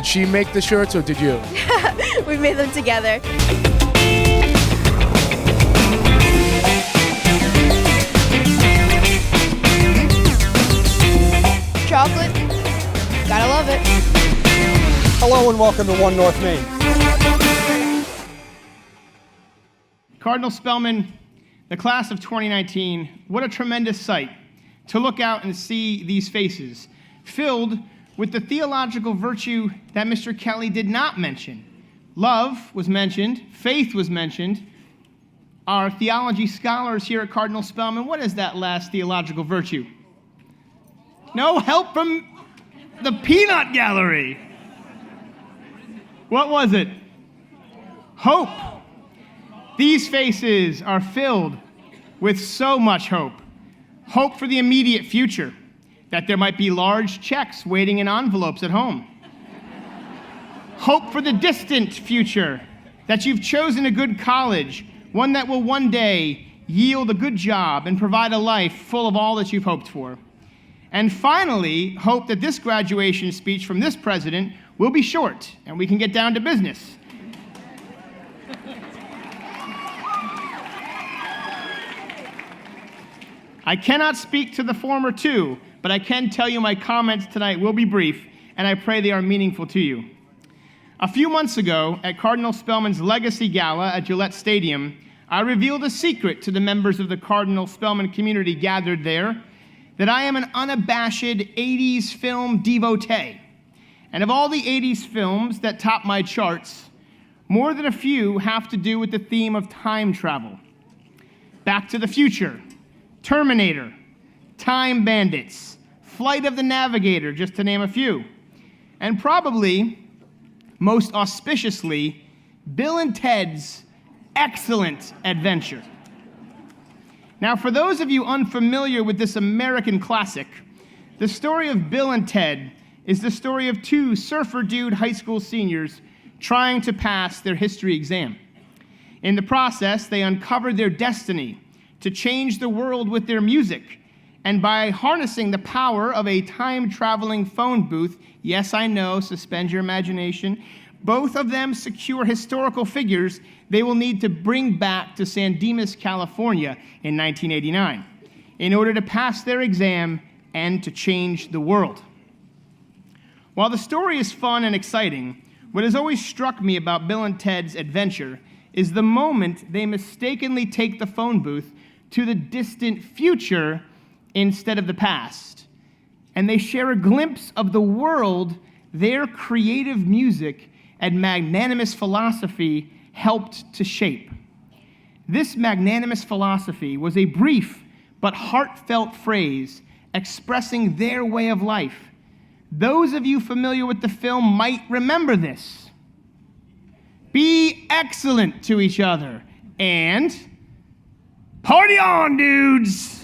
Did she make the shirts or did you? We made them together. Chocolate. Gotta love it. Hello and welcome to One North Main. Cardinal Spellman, the class of 2019, what a tremendous sight to look out and see these faces filled with the theological virtue that Mr. Kelly did not mention. Love was mentioned, faith was mentioned. Our theology scholars here at Cardinal Spellman, what is that last theological virtue? No help from the peanut gallery. What was it? Hope. These faces are filled with so much hope. Hope for the immediate future, that there might be large checks waiting in envelopes at home. Hope for the distant future, that you've chosen a good college, one that will one day yield a good job and provide a life full of all that you've hoped for. And finally, hope that this graduation speech from this president will be short and we can get down to business. I cannot speak to the former two, but I can tell you my comments tonight will be brief, and I pray they are meaningful to you. A few months ago, at Cardinal Spellman's Legacy Gala at Gillette Stadium, I revealed a secret to the members of the Cardinal Spellman community gathered there, that I am an unabashed 80s film devotee. And of all the 80s films that top my charts, more than a few have to do with the theme of time travel. Back to the Future, Terminator, Time Bandits, Flight of the Navigator, just to name a few. And probably, most auspiciously, Bill and Ted's Excellent Adventure. Now, for those of you unfamiliar with this American classic, the story of Bill and Ted is the story of two surfer dude high school seniors trying to pass their history exam. In the process, they uncovered their destiny to change the world with their music, and by harnessing the power of a time-traveling phone booth, yes, I know, suspend your imagination, both of them secure historical figures they will need to bring back to San Dimas, California in 1989 in order to pass their exam and to change the world. While the story is fun and exciting, what has always struck me about Bill and Ted's adventure is the moment they mistakenly take the phone booth to the distant future instead of the past. And they share a glimpse of the world their creative music and magnanimous philosophy helped to shape. This magnanimous philosophy was a brief but heartfelt phrase expressing their way of life. Those of you familiar with the film might remember this. Be excellent to each other and party on, dudes!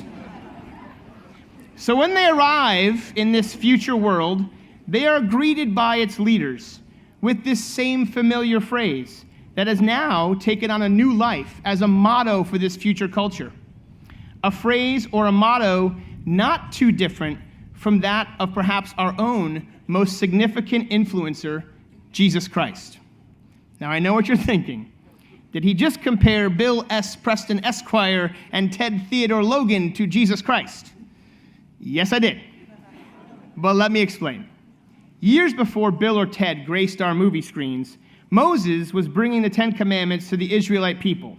So when they arrive in this future world, they are greeted by its leaders with this same familiar phrase that has now taken on a new life as a motto for this future culture. A phrase or a motto not too different from that of perhaps our own most significant influencer, Jesus Christ. Now, I know what you're thinking. Did he just compare Bill S. Preston Esquire and Ted Theodore Logan to Jesus Christ? Yes, I did. But let me explain. Years before Bill or Ted graced our movie screens, Moses was bringing the 10 Commandments to the Israelite people.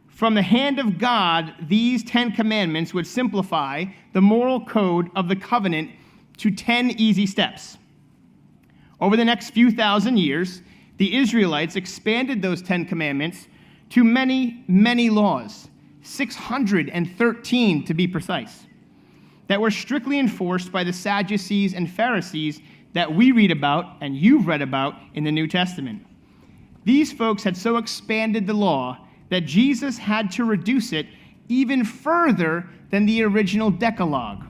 From the hand of God, these 10 Commandments would simplify the moral code of the covenant to 10 easy steps. Over the next few thousand years, the Israelites expanded those 10 Commandments to many, many laws, 613 to be precise, that were strictly enforced by the Sadducees and Pharisees that we read about and you've read about in the New Testament. These folks had so expanded the law that Jesus had to reduce it even further than the original Decalogue,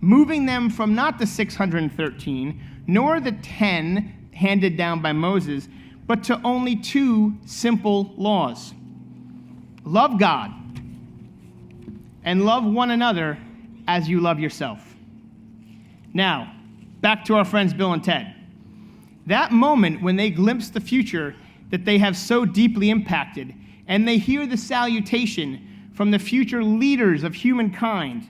moving them from not the 613, nor the 10 handed down by Moses, but to only 2 simple laws. Love God and love one another as you love yourself. Now, back to our friends Bill and Ted. That moment when they glimpse the future that they have so deeply impacted, and they hear the salutation from the future leaders of humankind,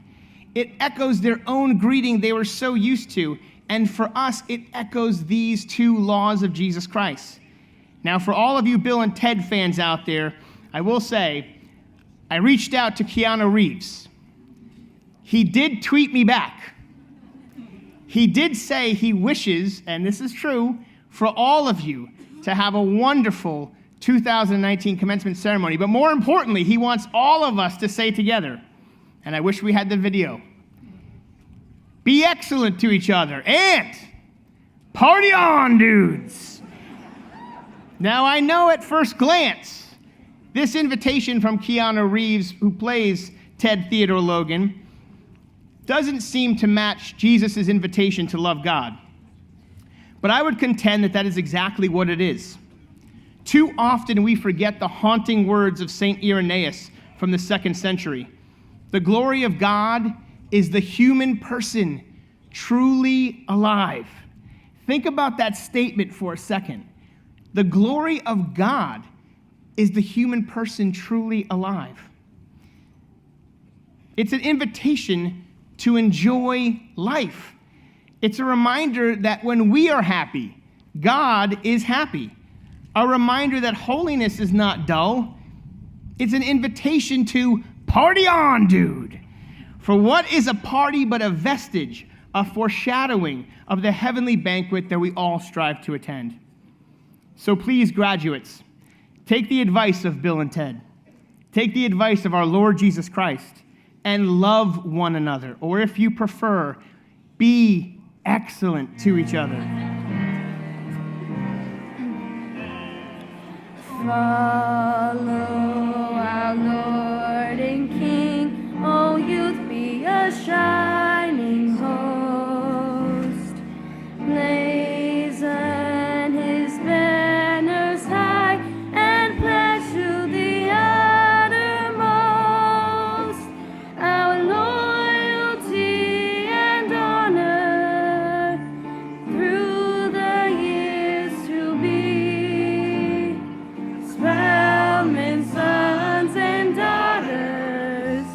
it echoes their own greeting they were so used to, and for us, it echoes these two laws of Jesus Christ. Now, for all of you Bill and Ted fans out there, I will say, I reached out to Keanu Reeves. He did tweet me back. He did say he wishes, and this is true, for all of you to have a wonderful 2019 commencement ceremony. But more importantly, he wants all of us to say together, and I wish we had the video, be excellent to each other and party on, dudes. Now, I know at first glance, this invitation from Keanu Reeves, who plays Ted Theodore Logan, doesn't seem to match Jesus' invitation to love God. But I would contend that that is exactly what it is. Too often we forget the haunting words of St. Irenaeus from the 2nd century. The glory of God is the human person truly alive. Think about that statement for a second. The glory of God is the human person truly alive. It's an invitation to enjoy life. It's a reminder that when we are happy, God is happy. A reminder that holiness is not dull. It's an invitation to party on, dude. For what is a party but a vestige, a foreshadowing of the heavenly banquet that we all strive to attend? So please, graduates, take the advice of Bill and Ted. Take the advice of our Lord Jesus Christ and love one another. Or if you prefer, be excellent to each other. Follow our Lord and King, O youth, be a shining host. Blazon his banners high and pledge to the uttermost our loyalty and honor through the years to be. Spellman sons and daughters,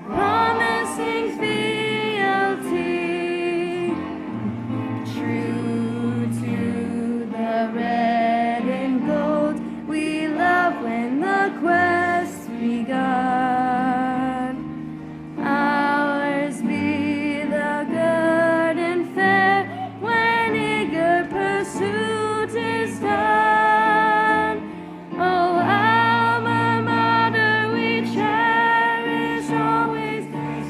promising fealty, true to the red and gold we love when the quest begun. Ours be the good and fair when eager pursuit is done. Oh, alma mater we cherish always,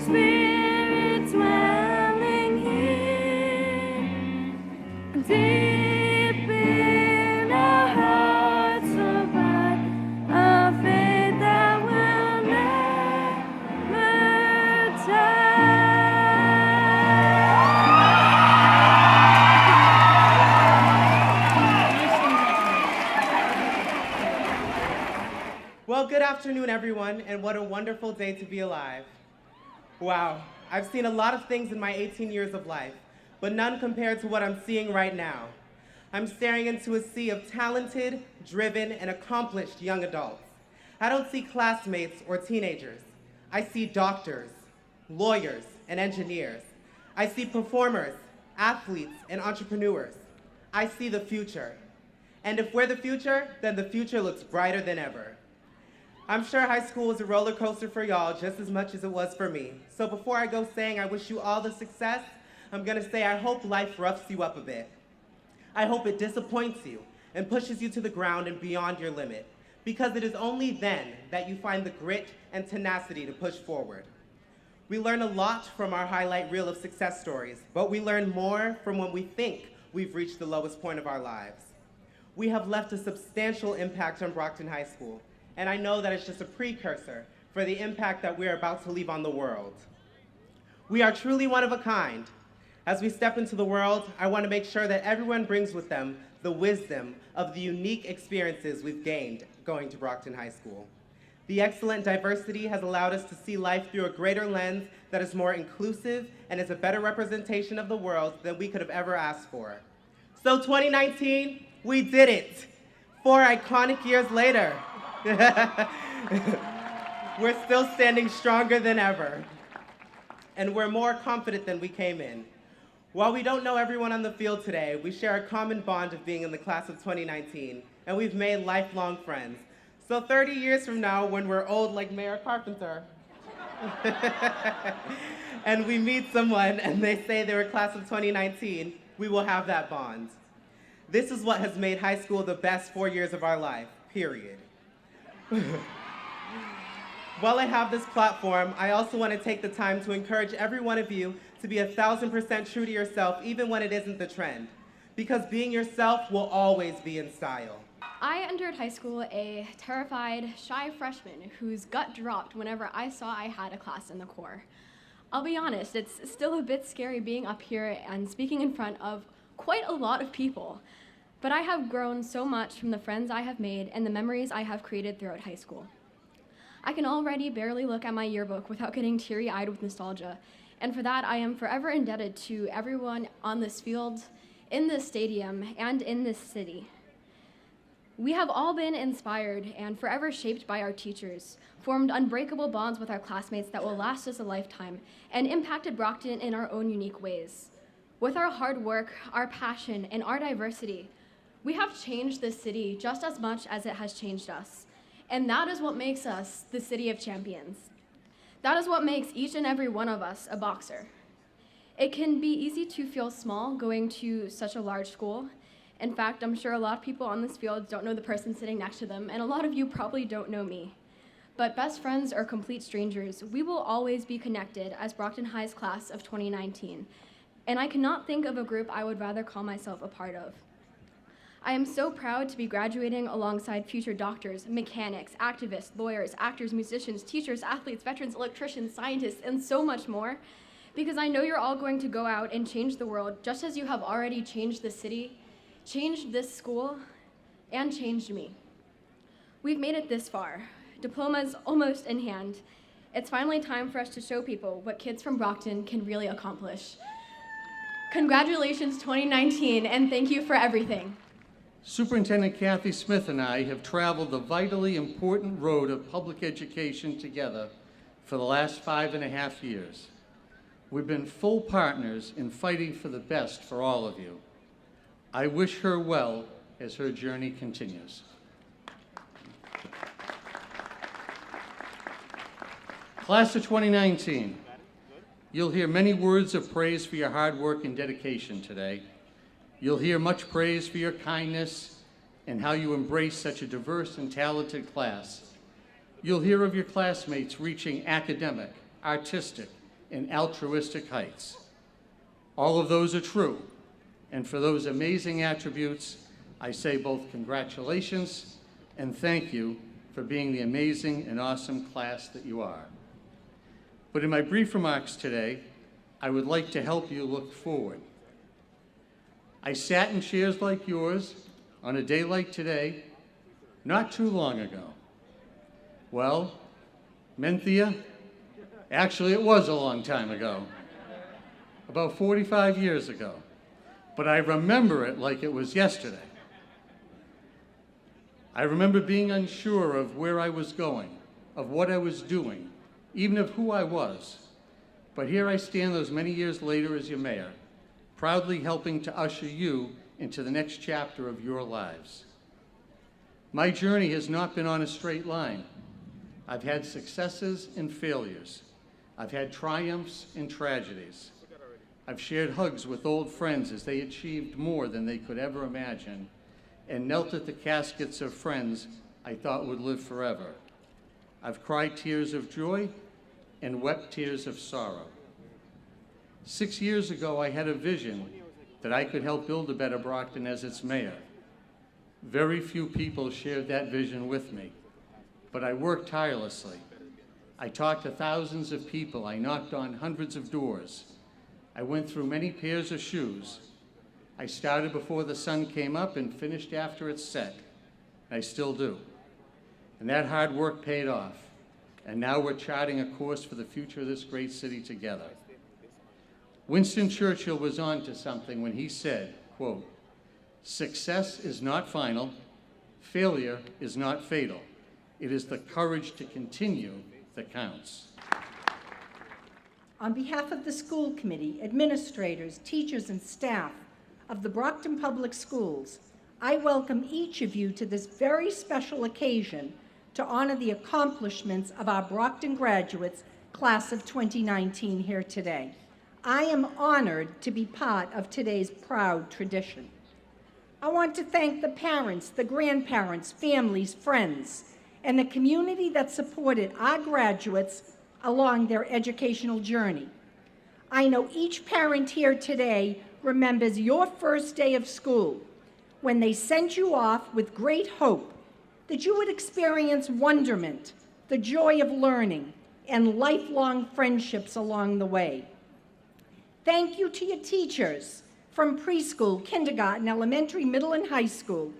spirit dwelling here. Deep in our hearts abide a faith that will never die. Well, good afternoon, everyone, and what a wonderful day to be alive. Wow, I've seen a lot of things in my 18 years of life, but none compared to what I'm seeing right now. I'm staring into a sea of talented, driven, and accomplished young adults. I don't see classmates or teenagers. I see doctors, lawyers, and engineers. I see performers, athletes, and entrepreneurs. I see the future. And if we're the future, then the future looks brighter than ever. I'm sure high school was a roller coaster for y'all just as much as it was for me. So before I go saying I wish you all the success, I'm gonna say I hope life roughs you up a bit. I hope it disappoints you and pushes you to the ground and beyond your limit, because it is only then that you find the grit and tenacity to push forward. We learn a lot from our highlight reel of success stories, but we learn more from when we think we've reached the lowest point of our lives. We have left a substantial impact on Brockton High School, and I know that it's just a precursor for the impact that we're about to leave on the world. We are truly one of a kind. As we step into the world, I want to make sure that everyone brings with them the wisdom of the unique experiences we've gained going to Brockton High School. The excellent diversity has allowed us to see life through a greater lens that is more inclusive and is a better representation of the world than we could have ever asked for. So 2019, we did it. 4 iconic years later. We're still standing stronger than ever. And we're more confident than we came in. While we don't know everyone on the field today, we share a common bond of being in the class of 2019, and we've made lifelong friends. So 30 years from now, when we're old like Mayor Carpenter, and we meet someone and they say they were class of 2019, we will have that bond. This is what has made high school the best 4 years of our life, period. While I have this platform, I also want to take the time to encourage every one of you to be 1,000% true to yourself, even when it isn't the trend. Because being yourself will always be in style. I entered high school a terrified, shy freshman whose gut dropped whenever I saw I had a class in the Corps. I'll be honest, it's still a bit scary being up here and speaking in front of quite a lot of people. But I have grown so much from the friends I have made and the memories I have created throughout high school. I can already barely look at my yearbook without getting teary-eyed with nostalgia, and for that I am forever indebted to everyone on this field, in this stadium, and in this city. We have all been inspired and forever shaped by our teachers, formed unbreakable bonds with our classmates that will last us a lifetime, and impacted Brockton in our own unique ways. With our hard work, our passion, and our diversity, we have changed this city just as much as it has changed us. And that is what makes us the City of Champions. That is what makes each and every one of us a boxer. It can be easy to feel small going to such a large school. In fact, I'm sure a lot of people on this field don't know the person sitting next to them, and a lot of you probably don't know me. But best friends or complete strangers, we will always be connected as Brockton High's class of 2019. And I cannot think of a group I would rather call myself a part of. I am so proud to be graduating alongside future doctors, mechanics, activists, lawyers, actors, musicians, teachers, athletes, veterans, electricians, scientists, and so much more, because I know you're all going to go out and change the world just as you have already changed the city, changed this school, and changed me. We've made it this far, diplomas almost in hand. It's finally time for us to show people what kids from Brockton can really accomplish. Congratulations 2019, and thank you for everything. Superintendent Kathy Smith and I have traveled the vitally important road of public education together for the last 5.5 years. We've been full partners in fighting for the best for all of you. I wish her well as her journey continues. Class of 2019, you'll hear many words of praise for your hard work and dedication today. You'll hear much praise for your kindness and how you embrace such a diverse and talented class. You'll hear of your classmates reaching academic, artistic, and altruistic heights. All of those are true, and for those amazing attributes, I say both congratulations and thank you for being the amazing and awesome class that you are. But in my brief remarks today, I would like to help you look forward. I sat in chairs like yours on a day like today, not too long ago. Well, Menthea, actually it was a long time ago, about 45 years ago, but I remember it like it was yesterday. I remember being unsure of where I was going, of what I was doing, even of who I was. But here I stand those many years later as your mayor, proudly helping to usher you into the next chapter of your lives. My journey has not been on a straight line. I've had successes and failures. I've had triumphs and tragedies. I've shared hugs with old friends as they achieved more than they could ever imagine, and knelt at the caskets of friends I thought would live forever. I've cried tears of joy and wept tears of sorrow. 6 years ago, I had a vision that I could help build a better Brockton as its mayor. Very few people shared that vision with me, but I worked tirelessly. I talked to thousands of people. I knocked on hundreds of doors. I went through many pairs of shoes. I started before the sun came up and finished after it set. I still do. And that hard work paid off. And now we're charting a course for the future of this great city together. Winston Churchill was on to something when he said, quote, Success is not final. Failure is not fatal. It is the courage to continue that counts. On behalf of the school committee, administrators, teachers, and staff of the Brockton Public Schools, I welcome each of you to this very special occasion to honor the accomplishments of our Brockton graduates, class of 2019, here today. I am honored to be part of today's proud tradition. I want to thank the parents, the grandparents, families, friends, and the community that supported our graduates along their educational journey. I know each parent here today remembers your first day of school when they sent you off with great hope that you would experience wonderment, the joy of learning, and lifelong friendships along the way. Thank you to your teachers from preschool, kindergarten, elementary, middle, and high school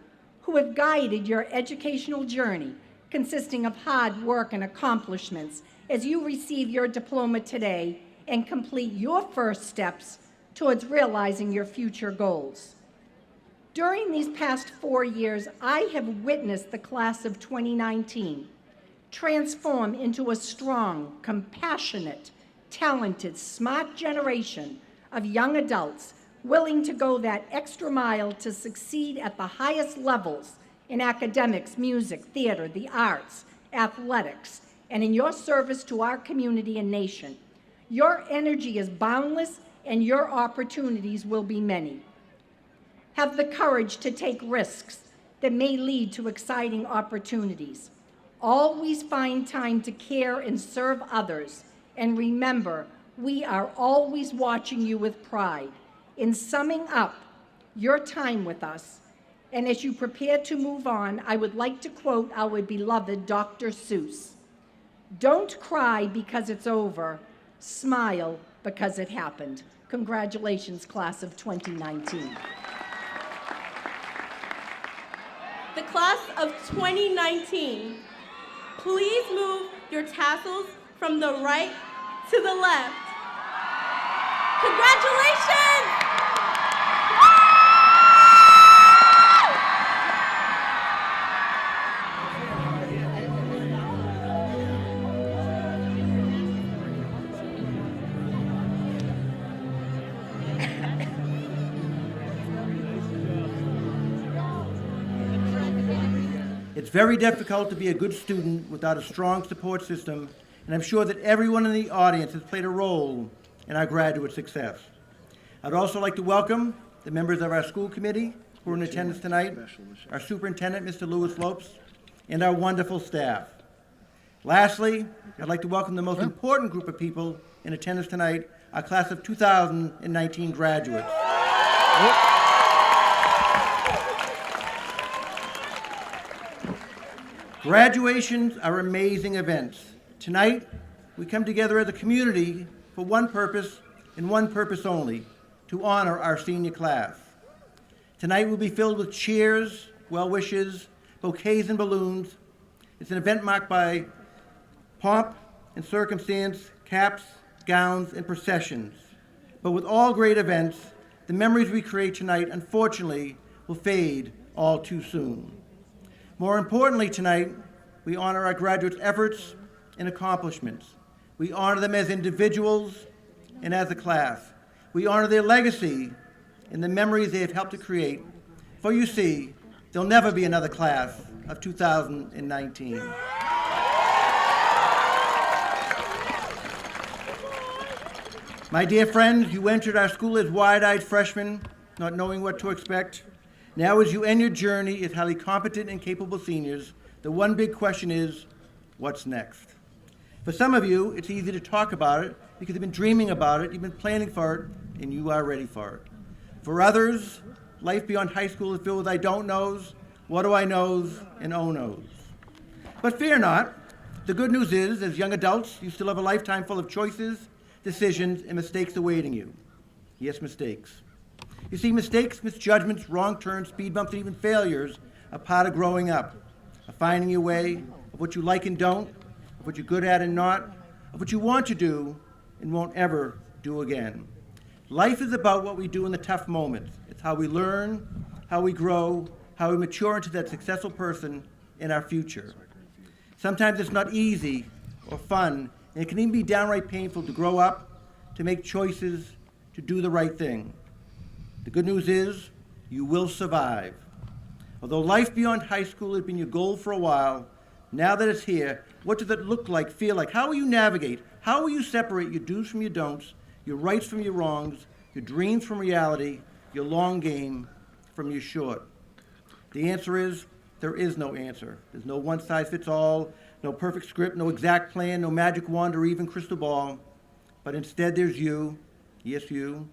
who have guided your educational journey, consisting of hard work and accomplishments as you receive your diploma today and complete your first steps towards realizing your future goals. During these past 4 years, I have witnessed the class of 2019 transform into a strong, compassionate, talented, smart generation of young adults willing to go that extra mile to succeed at the highest levels in academics, music, theater, the arts, athletics, and in your service to our community and nation. Your energy is boundless and your opportunities will be many. Have the courage to take risks that may lead to exciting opportunities. Always find time to care and serve others. And remember, we are always watching you with pride. In summing up your time with us, and as you prepare to move on, I would like to quote our beloved Dr. Seuss. Don't cry because it's over. Smile because it happened. Congratulations, class of 2019. The class of 2019, please move your tassels from the right to the left. Congratulations! It's very difficult to be a good student without a strong support system, and I'm sure that everyone in the audience has played a role in our graduate success. I'd also like to welcome the members of our school committee who are in attendance tonight, our superintendent, Mr. Lewis Lopes, and our wonderful staff. Lastly, I'd like to welcome the most important group of people in attendance tonight, our class of 2019 graduates. Graduations are amazing events. Tonight, we come together as a community for one purpose and one purpose only, to honor our senior class. Tonight will be filled with cheers, well wishes, bouquets and balloons. It's an event marked by pomp and circumstance, caps, gowns, and processions. But with all great events, the memories we create tonight, unfortunately, will fade all too soon. More importantly tonight, we honor our graduates' efforts and accomplishments. We honor them as individuals and as a class. We honor their legacy and the memories they have helped to create. For you see, there'll never be another class of 2019. My dear friends, you entered our school as wide-eyed freshmen, not knowing what to expect. Now, as you end your journey as highly competent and capable seniors, the one big question is, what's next? For some of you, it's easy to talk about it because you've been dreaming about it, you've been planning for it, and you are ready for it. For others, life beyond high school is filled with I don't knows, what do I knows, and oh knows. But fear not. The good news is, as young adults, you still have a lifetime full of choices, decisions, and mistakes awaiting you. Yes, mistakes. You see, mistakes, misjudgments, wrong turns, speed bumps, and even failures are part of growing up, of finding your way, of what you like and don't, of what you're good at and not, of what you want to do and won't ever do again. Life is about what we do in the tough moments. It's how we learn, how we grow, how we mature into that successful person in our future. Sometimes it's not easy or fun, and it can even be downright painful to grow up, to make choices, to do the right thing. The good news is, you will survive. Although life beyond high school has been your goal for a while, now that it's here, what does it look like, feel like? How will you navigate? How will you separate your do's from your don'ts, your rights from your wrongs, your dreams from reality, your long game from your short? The answer is, there is no answer. There's no one-size-fits-all, no perfect script, no exact plan, no magic wand or even crystal ball. But instead there's you, yes you.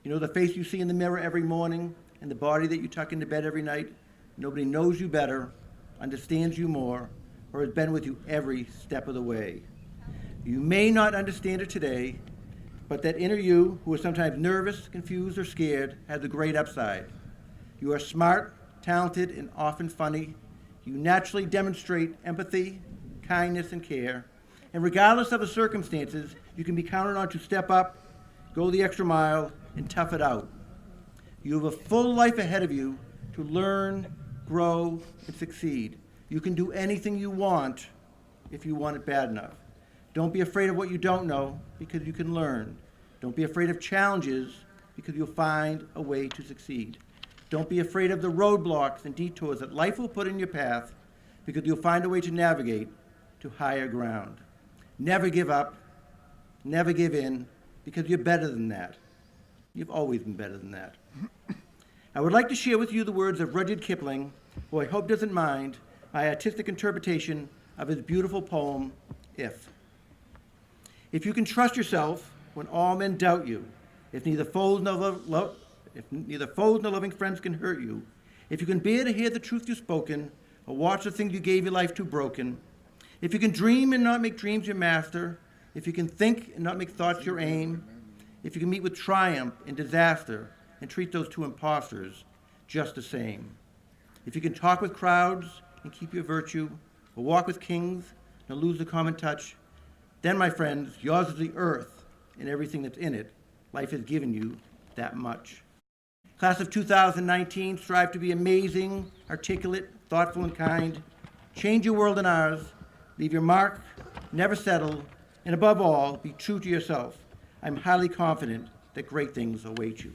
You know the face you see in the mirror every morning and the body that you tuck into bed every night? Nobody knows you better, understands you more, or has been with you every step of the way. You may not understand it today, but that inner you, who is sometimes nervous, confused, or scared, has a great upside. You are smart, talented, and often funny. You naturally demonstrate empathy, kindness, and care. And regardless of the circumstances, you can be counted on to step up, go the extra mile, and tough it out. You have a full life ahead of you to learn, grow, and succeed. You can do anything you want if you want it bad enough. Don't be afraid of what you don't know, because you can learn. Don't be afraid of challenges, because you'll find a way to succeed. Don't be afraid of the roadblocks and detours that life will put in your path, because you'll find a way to navigate to higher ground. Never give up, never give in, because you're better than that. You've always been better than that. I would like to share with you the words of Rudyard Kipling, who I hope doesn't mind my artistic interpretation of his beautiful poem, If. If you can trust yourself when all men doubt you, if neither foes nor loving friends can hurt you, if you can bear to hear the truth you've spoken, or watch the things you gave your life to broken, if you can dream and not make dreams your master, if you can think and not make thoughts your aim, if you can meet with triumph and disaster and treat those two imposters just the same, if you can talk with crowds and keep your virtue, or walk with kings and lose the common touch, then, my friends, yours is the earth and everything that's in it. Life has given you that much. Class of 2019, strive to be amazing, articulate, thoughtful, and kind. Change your world and ours. Leave your mark, never settle, and above all, be true to yourself. I'm highly confident that great things await you.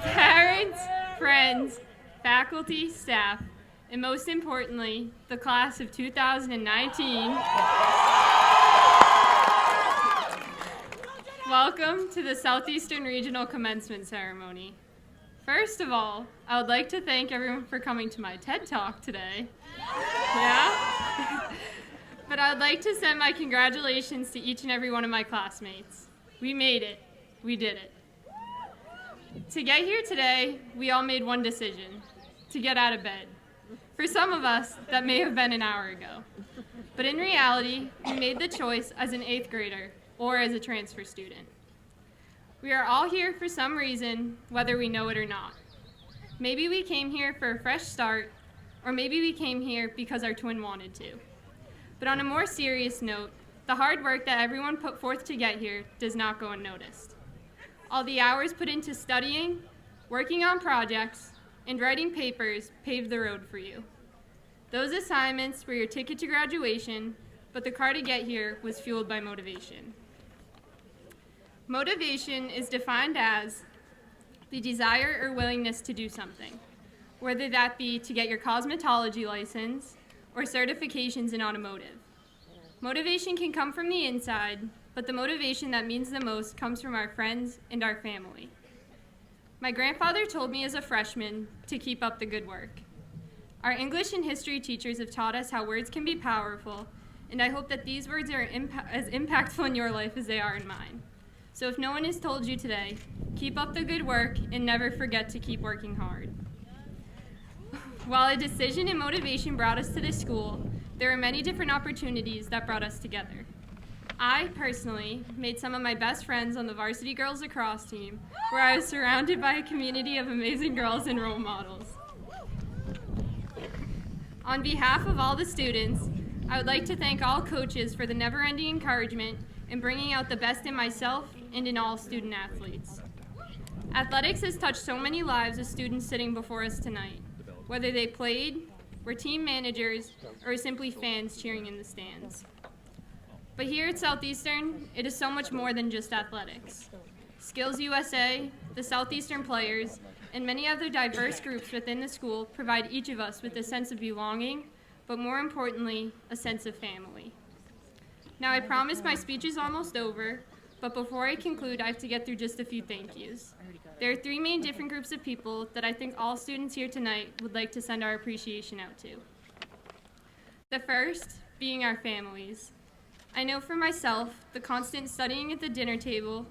Parents, friends, faculty, staff, and most importantly, the class of 2019. Welcome to the Southeastern Regional Commencement Ceremony. First of all, I would like to thank everyone for coming to my TED Talk today. Yeah? But I would like to send my congratulations to each and every one of my classmates. We made it. We did it. To get here today, we all made one decision: to get out of bed. For some of us, that may have been an hour ago. But in reality, we made the choice as an 8th grader or as a transfer student. We are all here for some reason, whether we know it or not. Maybe we came here for a fresh start, or maybe we came here because our twin wanted to. But on a more serious note, the hard work that everyone put forth to get here does not go unnoticed. All the hours put into studying, working on projects, and writing papers paved the road for you. Those assignments were your ticket to graduation, but the car to get here was fueled by motivation. Motivation is defined as the desire or willingness to do something, whether that be to get your cosmetology license or certifications in automotive. Motivation can come from the inside, but the motivation that means the most comes from our friends and our family. My grandfather told me as a freshman to keep up the good work. Our English and history teachers have taught us how words can be powerful, and I hope that these words are as impactful in your life as they are in mine. So if no one has told you today, keep up the good work and never forget to keep working hard. While a decision and motivation brought us to this school, there are many different opportunities that brought us together. I, personally, made some of my best friends on the varsity girls lacrosse team, where I was surrounded by a community of amazing girls and role models. On behalf of all the students, I would like to thank all coaches for the never-ending encouragement in bringing out the best in myself and in all student athletes. Athletics has touched so many lives of students sitting before us tonight, whether they played, were team managers, or simply fans cheering in the stands. But here at Southeastern, it is so much more than just athletics. Skills USA, the Southeastern players, and many other diverse groups within the school provide each of us with a sense of belonging, but more importantly, a sense of family. Now, I promise my speech is almost over, but before I conclude, I have to get through just a few thank yous. There are three main different groups of people that I think all students here tonight would like to send our appreciation out to. The first being our families. I know for myself, the constant studying at the dinner table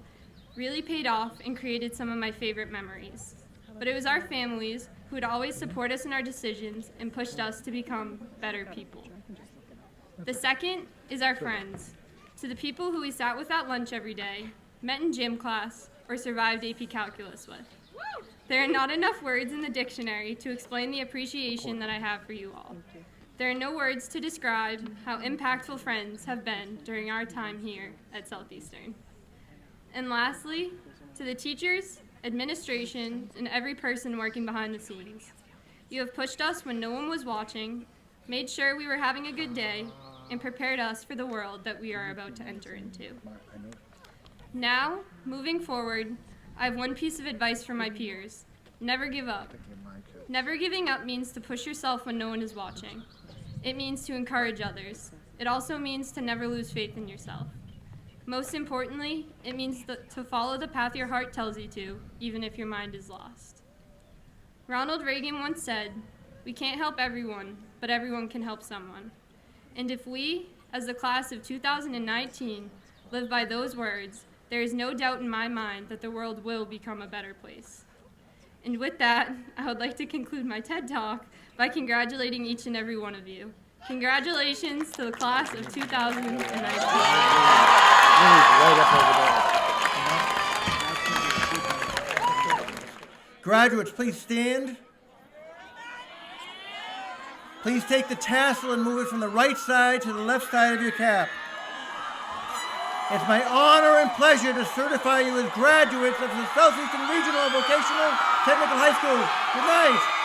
really paid off and created some of my favorite memories. But it was our families who would always support us in our decisions and pushed us to become better people. The second is our friends. To the people who we sat with at lunch every day, met in gym class, or survived AP Calculus with. There are not enough words in the dictionary to explain the appreciation that I have for you all. There are no words to describe how impactful friends have been during our time here at Southeastern. And lastly, to the teachers, administration, and every person working behind the scenes. You have pushed us when no one was watching, made sure we were having a good day, and prepared us for the world that we are about to enter into. Now, moving forward, I have one piece of advice for my peers. Never give up. Never giving up means to push yourself when no one is watching. It means to encourage others. It also means to never lose faith in yourself. Most importantly, it means to follow the path your heart tells you to, even if your mind is lost. Ronald Reagan once said, "We can't help everyone, but everyone can help someone." And if we, as the class of 2019, live by those words, there is no doubt in my mind that the world will become a better place. And with that, I would like to conclude my TED Talk by congratulating each and every one of you. Congratulations to the class of 2019. Graduates, please stand. Please take the tassel and move it from the right side to the left side of your cap. It's my honor and pleasure to certify you as graduates of the Southeastern Regional Vocational Technical High School. Good night.